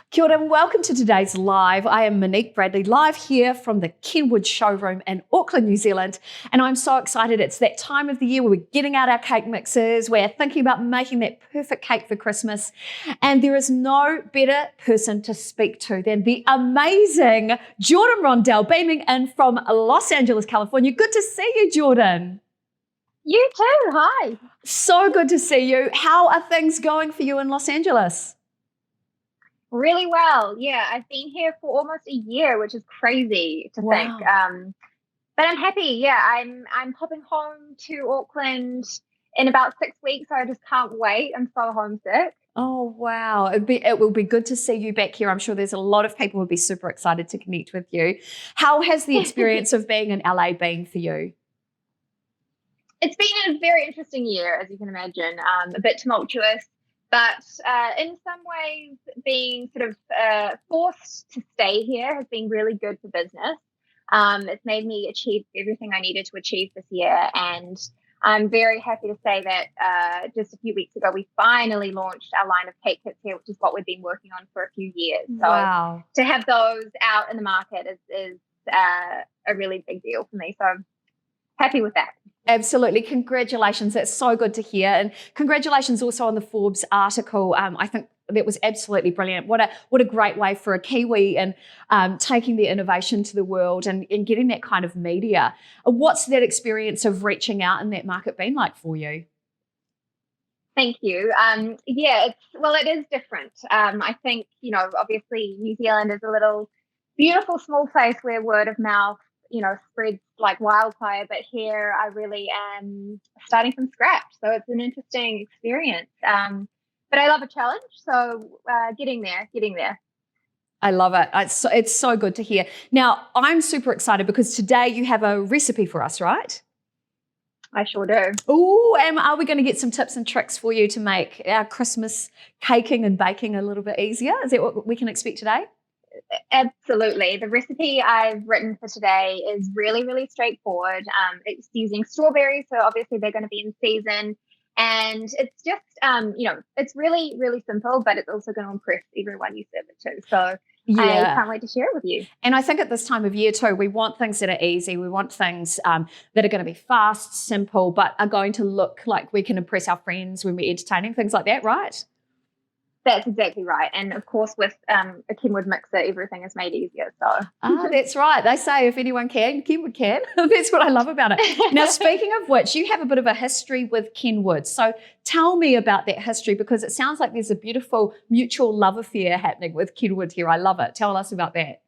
Kia ora and welcome to today's live. I am Monique Bradley, live here from the Kenwood showroom in Auckland, New Zealand. And I'm so excited. It's that time of the year where we're getting out our cake mixes. We're thinking about making that perfect cake for Christmas. And there is no better person to speak to than the amazing Jordan Rondell, beaming in from Los Angeles, California. Good to see you, Jordan. You too. Hi. So good to see you. How are things going for you in Los Angeles? Really well. Yeah, I've been here for almost a year, which is crazy to think. But I'm happy. Yeah, I'm hopping home to Auckland in about 6 weeks. So I just can't wait. I'm so homesick. Oh, wow. It will be good to see you back here. I'm sure there's a lot of people who would be super excited to connect with you. How has the experience of being in LA been for you? It's been a very interesting year, as you can imagine, a bit tumultuous. But in some ways, being sort of forced to stay here has been really good for business. It's made me achieve everything I needed to achieve this year. And I'm very happy to say that just a few weeks ago, we finally launched our line of cake kits here, which is what we've been working on for a few years. So wow. To have those out in the market is a really big deal for me. So I'm happy with that. Absolutely. Congratulations. That's so good to hear. And congratulations also on the Forbes article. I think that was absolutely brilliant. What a great way for a Kiwi and taking the innovation to the world and getting that kind of media. What's that experience of reaching out in that market been like for you? Thank you. It is different. I think, obviously New Zealand is a little beautiful small place where word of mouth spreads like wildfire, but here I really am starting from scratch. So it's an interesting experience. But I love a challenge. So getting there. I love it. It's so good to hear. Now, I'm super excited because today you have a recipe for us, right? I sure do. Oh, and are we going to get some tips and tricks for you to make our Christmas caking and baking a little bit easier? Is that what we can expect today? Absolutely. The recipe I've written for today is really, really straightforward. It's using strawberries, so obviously they're going to be in season. And it's just, it's really, really simple, but it's also going to impress everyone you serve it to. So I can't wait to share it with you. And I think at this time of year too, we want things that are easy. We want things that are going to be fast, simple, but are going to look like we can impress our friends when we're entertaining, things like that, right? That's exactly right. And of course, with a Kenwood mixer, everything is made easier. So that's right. They say if anyone can, Kenwood can. That's what I love about it. Now, speaking of which, you have a bit of a history with Kenwood. So tell me about that history, because it sounds like there's a beautiful mutual love affair happening with Kenwood here. I love it. Tell us about that.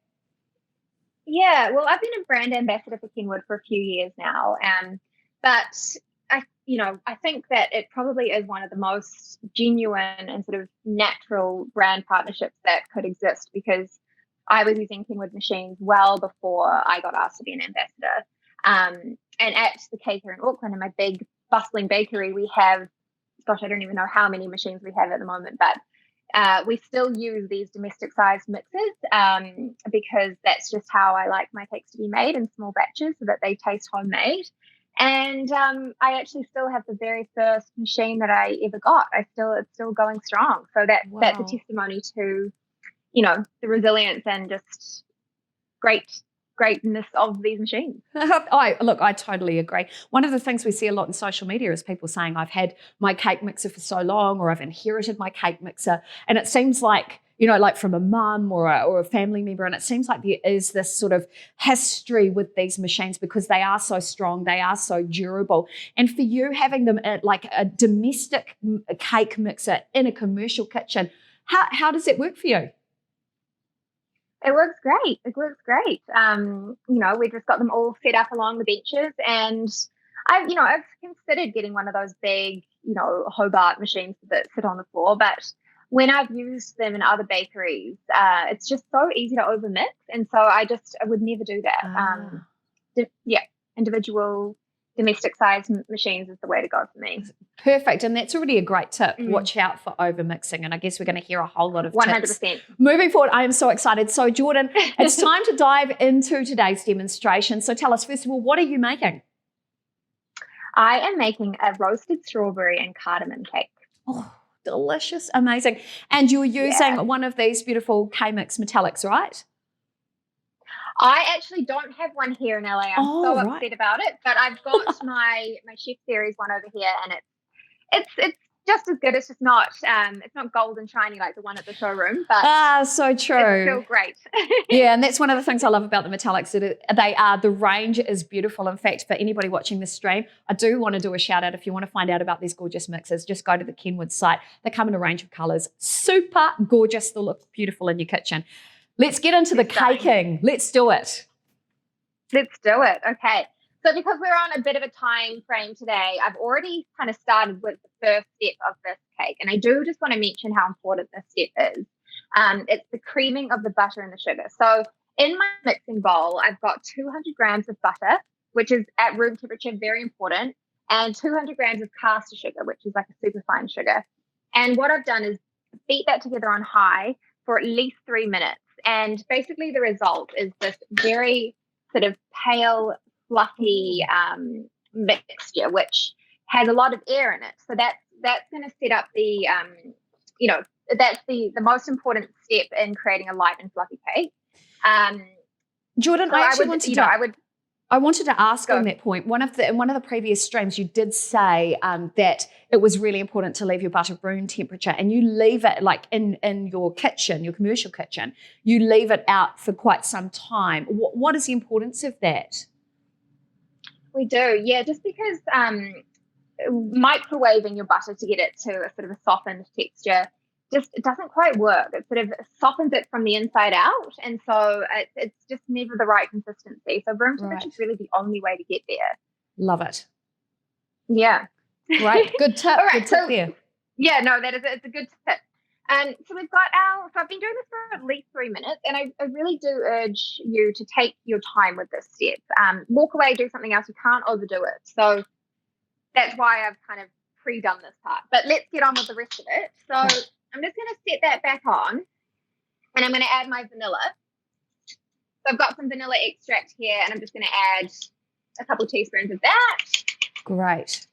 Yeah, well, I've been a brand ambassador for Kenwood for a few years now. But I think that it probably is one of the most genuine and sort of natural brand partnerships that could exist, because I was using Kenwood machines well before I got asked to be an ambassador. And at the Caker in Auckland, in my big bustling bakery, we have, I don't even know how many machines we have at the moment, but we still use these domestic sized mixers because that's just how I like my cakes to be made in small batches so that they taste homemade. And I actually still have the very first machine that I ever got. It's still going strong. So that's a testimony to, the resilience and just greatness of these machines. I totally agree. One of the things we see a lot in social media is people saying, I've had my cake mixer for so long, or I've inherited my cake mixer. And it seems like, like from a mum or a family member. And it seems like there is this sort of history with these machines because they are so strong, they are so durable. And for you, having them at like a domestic cake mixer in a commercial kitchen, how does it work for you? It works great. We've just got them all set up along the benches, and I've considered getting one of those big, Hobart machines that sit on the floor, but when I've used them in other bakeries, it's just so easy to overmix. And so I would never do that. Individual domestic size machines is the way to go for me. Perfect. And that's already a great tip. Watch out for overmixing. And I guess we're going to hear a whole lot of 100%. tips. Moving forward, I am so excited. So Jordan, it's time to dive into today's demonstration. So tell us, first of all, what are you making? I am making a roasted strawberry and cardamom cake. Oh, delicious, amazing. And you're using Yeah. one of these beautiful K-Mix metallics, right? I actually don't have one here in LA. I'm so Right. upset about it, but I've got my Chef Series one over here, and it's just as good. It's just not it's not gold and shiny like the one at the showroom, but So true. it's still great. Yeah, and that's one of the things I love about the metallics. The range is beautiful. In fact, for anybody watching this stream, I do want to do a shout out. If you want to find out about these gorgeous mixes, just go to the Kenwood site. They come in a range of colours. Super gorgeous. They'll look beautiful in your kitchen. Let's get into the caking. Let's do it. Let's do it. Okay. So because we're on a bit of a time frame today, I've already kind of started with the first step of this cake. And I do just want to mention how important this step is. It's the creaming of the butter and the sugar. So in my mixing bowl, I've got 200 grams of butter, which is at room temperature, very important, and 200 grams of caster sugar, which is like a super fine sugar. And what I've done is beat that together on high for at least 3 minutes. And basically the result is this very sort of pale, fluffy mixture, which has a lot of air in it. So that's going to set up the, that's the most important step in creating a light and fluffy cake. Jordan, so I wanted to ask on that point. In one of the previous streams, you did say that it was really important to leave your butter room temperature, and you leave it like in your kitchen, your commercial kitchen, you leave it out for quite some time. What is the importance of that? We do, yeah, just because microwaving your butter to get it to a sort of a softened texture it doesn't quite work. It sort of softens it from the inside out, and so it's just never the right consistency. So room temperature is really the only way to get there. Love it. Yeah. Right. Good tip. All right, good tip there. Yeah, no, it's a good tip. So we've got so I've been doing this for at least 3 minutes, and I really do urge you to take your time with this step. Walk away, do something else. You can't overdo it. So that's why I've kind of pre-done this part. But let's get on with the rest of it. So I'm just going to set that back on, and I'm going to add my vanilla. So I've got some vanilla extract here, and I'm just going to add a couple teaspoons of that. Great.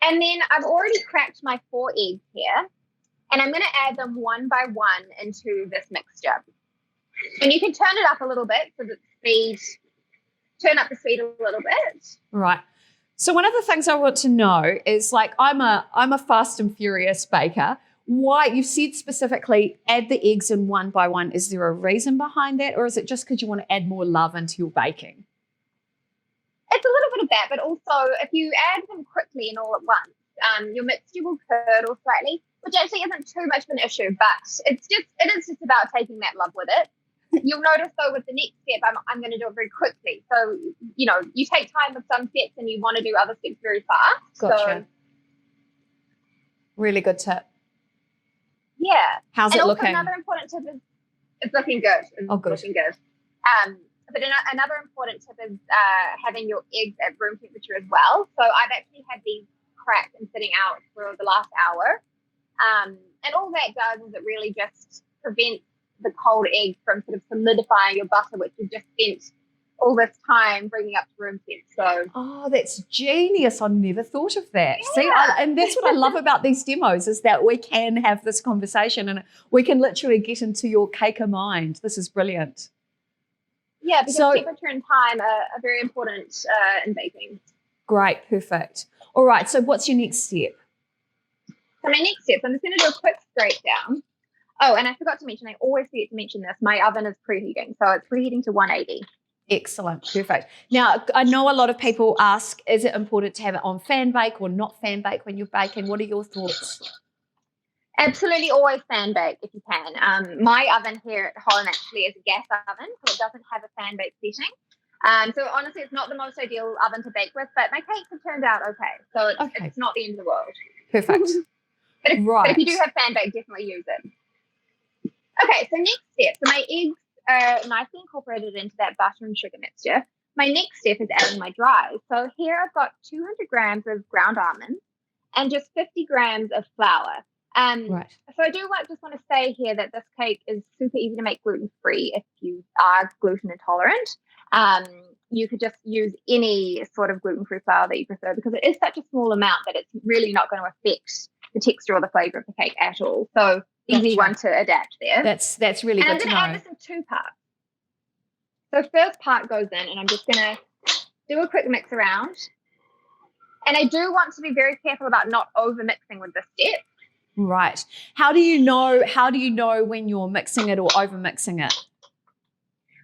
And then I've already cracked my 4 eggs here, and I'm going to add them one by one into this mixture. And you can turn it up a little bit so that turn up the speed a little bit. Right. So one of the things I want to know is, like, I'm a fast and furious baker. Why, you said specifically add the eggs in one by one. Is there a reason behind that, or is it just because you want to add more love into your baking? It's a little bit of that, but also if you add them quickly and all at once, your mixture will curdle slightly, which actually isn't too much of an issue, but it is just about taking that love with it. You'll notice, though, with the next step, I'm going to do it very quickly. So, you take time with some steps and you want to do other steps very fast. Gotcha. So, really good tip. Yeah. How's it looking? Another important tip is it's looking good. Good. Looking good. But another important tip is having your eggs at room temperature as well. So I've actually had these cracked and sitting out for the last hour. And all that does is it really just prevents the cold egg from sort of solidifying your butter, which you've just spent all this time bringing up to room temp. So, that's genius. I never thought of that. Yeah. See, and that's what I love about these demos, is that we can have this conversation and we can literally get into your caker mind. This is brilliant. Yeah, because temperature and time are very important in baking. Great, perfect. All right, so what's your next step? So my next step, I'm just going to do a quick scrape down. Oh, and I forgot to mention, I always forget to mention this, my oven is preheating. So it's preheating to 180. Excellent, perfect. Now, I know a lot of people ask, is it important to have it on fan bake or not fan bake when you're baking? What are your thoughts? Absolutely, always fan bake if you can. My oven here at home actually is a gas oven, so it doesn't have a fan bake setting. So honestly, it's not the most ideal oven to bake with, but my cakes have turned out okay. So it's not the end of the world. Perfect. But if you do have fan bake, definitely use it. Okay, so next step. So my eggs are nicely incorporated into that butter and sugar mixture. My next step is adding my dries. So here I've got 200 grams of ground almonds and just 50 grams of flour. Right. So I do just want to say here that this cake is super easy to make gluten-free if you are gluten intolerant. you could just use any sort of gluten-free flour that you prefer, because it is such a small amount that it's really not going to affect the texture or the flavor of the cake at all. So easy one to adapt there. That's really good to know. I'm going to add this in 2 parts. So first part goes in, and I'm just going to do a quick mix around. And I do want to be very careful about not over mixing with this step. Right. How do you know when you're mixing it or over mixing it?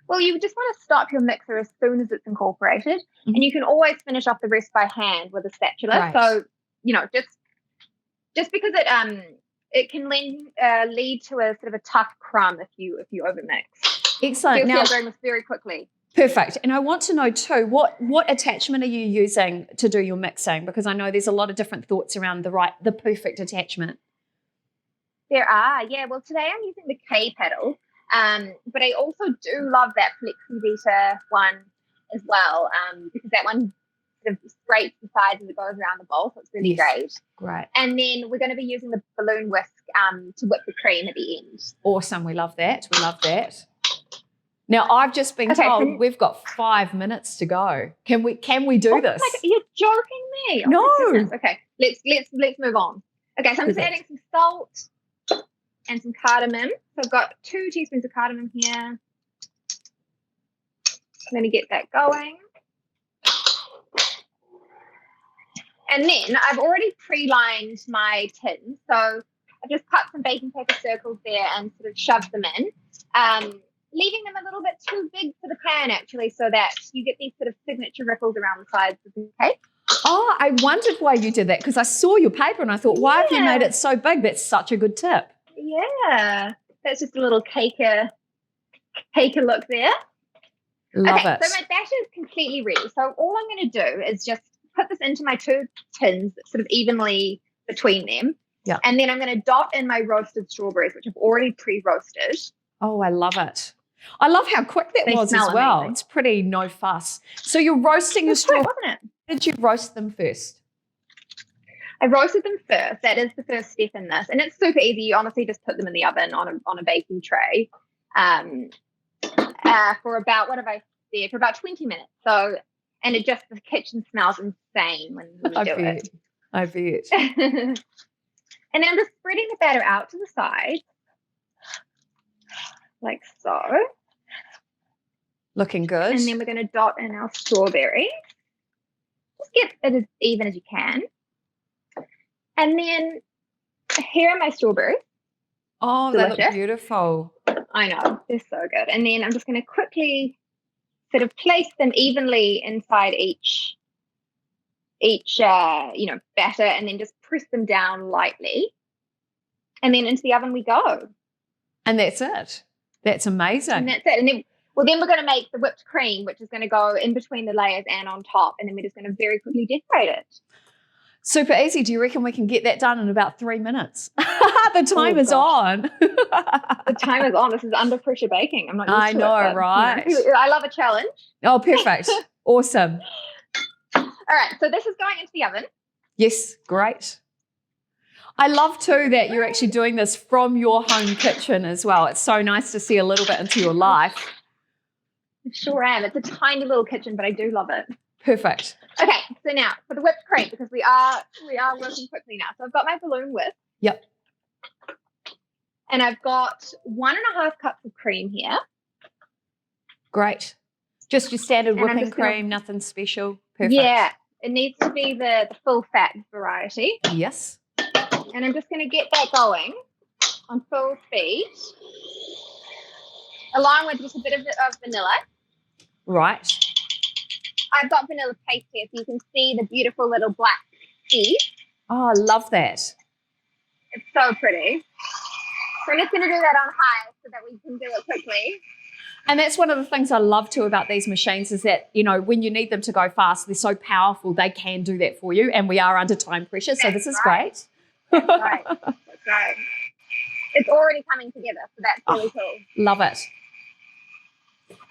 Well, you just want to stop your mixer as soon as it's incorporated, and you can always finish off the rest by hand with a spatula. Right. So, just because it can lead to a sort of a tough crumb if you overmix. Excellent. Now I'm doing this very quickly. Perfect. And I want to know too, what attachment are you using to do your mixing? Because I know there's a lot of different thoughts around the perfect attachment. There are, yeah. Well, today I'm using the K pedal, but I also do love that FlexiVita one as well, because that one sort of scrapes the sides as it goes around the bowl, so it's really great. Great. And then we're going to be using the balloon whisk to whip the cream at the end. Awesome. We love that. We love that. Now, I've just been told we've got 5 minutes to go. Can we do this? You're joking me. No. Okay, let's move on. Okay, so I'm just adding some salt and some cardamom. So I've got 2 teaspoons of cardamom here. I'm going to get that going. And then I've already pre-lined my tin. So I've just cut some baking paper circles there and sort of shoved them in. Leaving them a little bit too big for the pan, actually, so that you get these sort of signature ripples around the sides of the cake. Oh, I wondered why you did that, because I saw your paper and I thought, why have you made it so big? That's such a good tip. Yeah, that's just a little caker look there. Love it. So my batter is completely ready. So all I'm going to do is just put this into my 2 tins sort of evenly between them. Yeah. And then I'm going to dot in my roasted strawberries, which I've already pre-roasted. Oh, I love it. I love how quick that was as well. Amazing. It's pretty no fuss. So you're roasting the strawberries. Wasn't it? Did you roast them first? I roasted them first. That is the first step in this. And it's super easy. You honestly just put them in the oven on a baking tray for about, what have I said, for about 20 minutes. So, and it just, the kitchen smells insane when you do it. I bet. And then I'm just spreading the batter out to the side, like so. Looking good. And then we're going to dot in our strawberries. Just get it as even as you can. And then here are my strawberries. Oh, Delicious. They look beautiful. I know, they're so good. And then I'm just going to quickly sort of place them evenly inside each batter, and then just press them down lightly. And then into the oven we go. And that's it. That's amazing. And that's it. And then we're going to make the whipped cream, which is going to go in between the layers and on top. And then we're just going to very quickly decorate it. Super easy. Do you reckon we can get that done in about 3 minutes? The time is on. The time is on. This is under pressure baking. I'm not used to it. I know, right? I love a challenge. Oh, perfect. Awesome. All right. So this is going into the oven. Yes. Great. I love too that you're actually doing this from your home kitchen as well. It's so nice to see a little bit into your life. I sure am. It's a tiny little kitchen, but I do love it. Perfect. Okay, so now for the whipped cream, because we are working quickly now. So I've got my balloon whisk. Yep. And I've got 1.5 cups of cream here. Great. Just your standard whipping cream, nothing special. Perfect. Yeah, it needs to be the full fat variety. Yes. And I'm just going to get that going on full speed, along with just a bit of vanilla. Right. I've got vanilla paste here, so you can see the beautiful little black seed. Oh, I love that. It's so pretty. So I'm just going to do that on high so that we can do it quickly. And that's one of the things I love too about these machines is that, when you need them to go fast, they're so powerful, they can do that for you. And we are under time pressure, so this is great. That's right. That's right. It's already coming together, so that's really cool. Love it.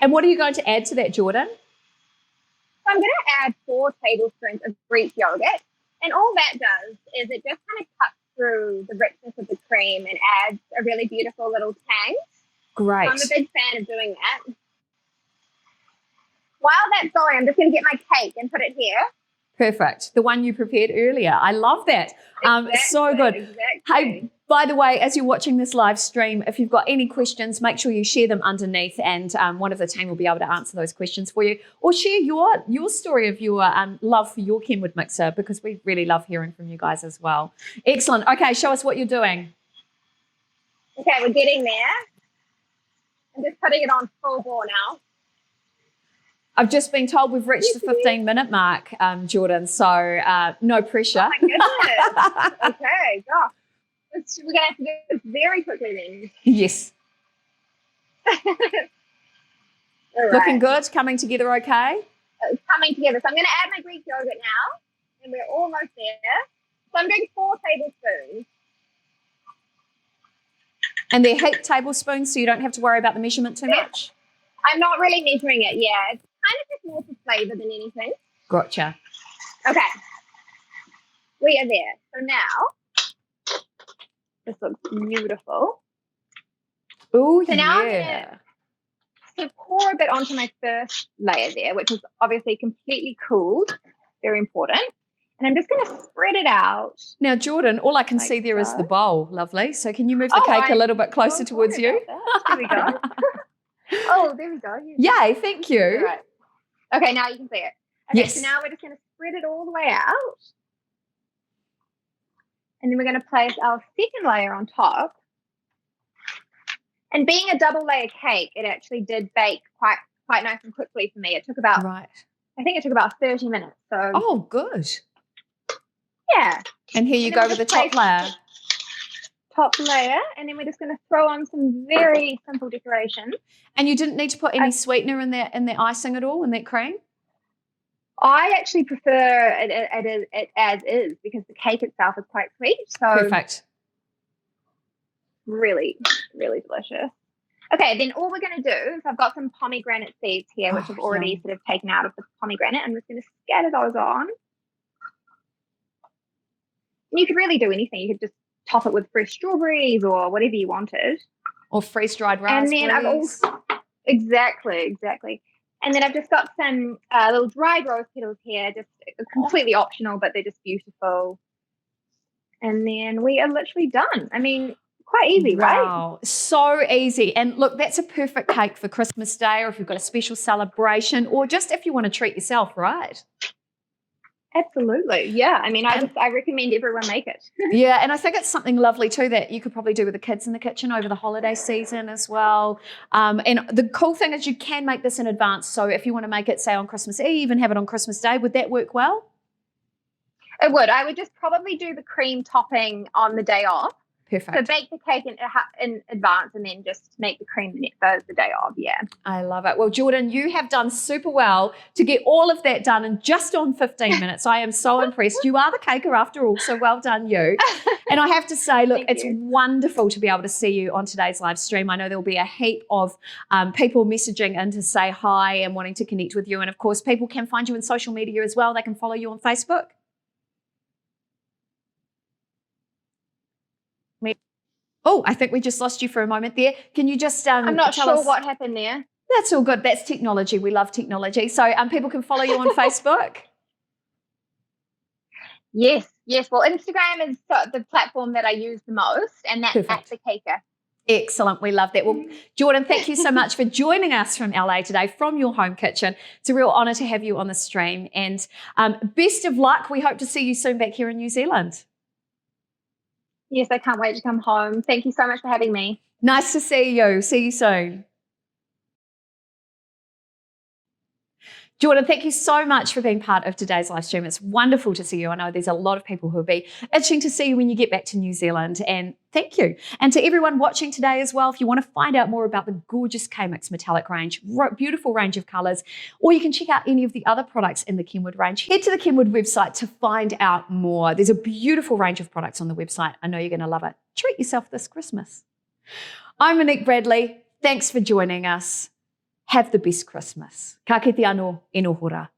And what are you going to add to that, Jordan? So I'm going to add 4 tablespoons of Greek yogurt. And all that does is it just kind of cuts through the richness of the cream and adds a really beautiful little tang. Great. So I'm a big fan of doing that. while that's going, I'm just going to get my cake and put it here. Perfect. The one you prepared earlier. I love that. So good. Exactly. Hey, by the way, as you're watching this live stream, if you've got any questions, make sure you share them underneath, and one of the team will be able to answer those questions for you, or share your story of your love for your Kenwood mixer, because we really love hearing from you guys as well. Excellent. Okay, show us what you're doing. Okay, we're getting there. I'm just putting it on full bore now. I've just been told we've reached the 15-minute mark, Jordan, so no pressure. Oh my goodness. Okay, gosh. We're going to have to do this very quickly then. Yes. All right. Looking good? Coming together okay? It's coming together. So I'm going to add my Greek yogurt now, and we're almost there. So I'm doing 4 tablespoons. And they're heaped tablespoons, so you don't have to worry about the measurement too much? I'm not really measuring it, yeah. It's kind of just more for flavour than anything. Gotcha. Okay. We are there. So now, this looks beautiful. Oh, So now yeah. I'm going to pour a bit onto my first layer there, which is obviously completely cooled. Very important. And I'm just going to spread it out. Now, Jordan, all I can see there is the bowl. Lovely. So can you move the cake a little bit closer towards you? There we go. Oh, there we go. Yay, thank you. All right. Okay, now you can see it. Okay, yes. So now we're just going to spread it all the way out. And then we're going to place our second layer on top. And being a double layer cake, it actually did bake quite nice and quickly for me. It took about, I think it took about 30 minutes. So. Oh, good. Yeah. And here you go with the top layer. Top layer, and then we're just going to throw on some very simple decorations. And you didn't need to put any sweetener in the icing at all, in that cream? I actually prefer it as is, because the cake itself is quite sweet. So perfect. Really, really delicious. Okay, then all we're going to do is I've got some pomegranate seeds here, which I've already sort of taken out of the pomegranate. I'm just going to scatter those on. And you could really do anything. You could just top it with fresh strawberries or whatever you wanted. Or freeze-dried raspberries. And then I've also, exactly. And then I've just got some little dried rose petals here, just completely optional, but they're just beautiful. And then we are literally done. I mean, quite easy, right? Wow, so easy. And look, that's a perfect cake for Christmas Day, or if you've got a special celebration, or just if you want to treat yourself, right? Absolutely. Yeah. I mean, I recommend everyone make it. Yeah. And I think it's something lovely too that you could probably do with the kids in the kitchen over the holiday season as well. And the cool thing is you can make this in advance. So if you want to make it, say, on Christmas Eve and have it on Christmas Day, would that work well? It would. I would just probably do the cream topping on the day off. Perfect. So bake the cake in advance and then just make the cream the day of, yeah. I love it. Well, Jordan, you have done super well to get all of that done in just on 15 minutes. I am so impressed. You are the caker after all, so well done you. And I have to say, look, it's wonderful to be able to see you on today's live stream. I know there'll be a heap of people messaging in to say hi and wanting to connect with you. And, of course, people can find you on social media as well. They can follow you on Facebook. Oh, I think we just lost you for a moment there. Can you just I'm not tell sure us what happened there. That's all good. That's technology. We love technology. So people can follow you on Facebook? Yes. Well, Instagram is the platform that I use the most, and that's at the Caker. Excellent. We love that. Well, Jordan, thank you so much for joining us from LA today, from your home kitchen. It's a real honour to have you on the stream. And best of luck. We hope to see you soon back here in New Zealand. Yes, I can't wait to come home. Thank you so much for having me. Nice to see you. See you soon. Jordan, thank you so much for being part of today's live stream. It's wonderful to see you. I know there's a lot of people who will be itching to see you when you get back to New Zealand, and thank you. And to everyone watching today as well, if you want to find out more about the gorgeous K-Mix metallic range, beautiful range of colours, or you can check out any of the other products in the Kenwood range, head to the Kenwood website to find out more. There's a beautiful range of products on the website. I know you're going to love it. Treat yourself this Christmas. I'm Monique Bradley. Thanks for joining us. Have the best Christmas. Ka kite anō e noho rā.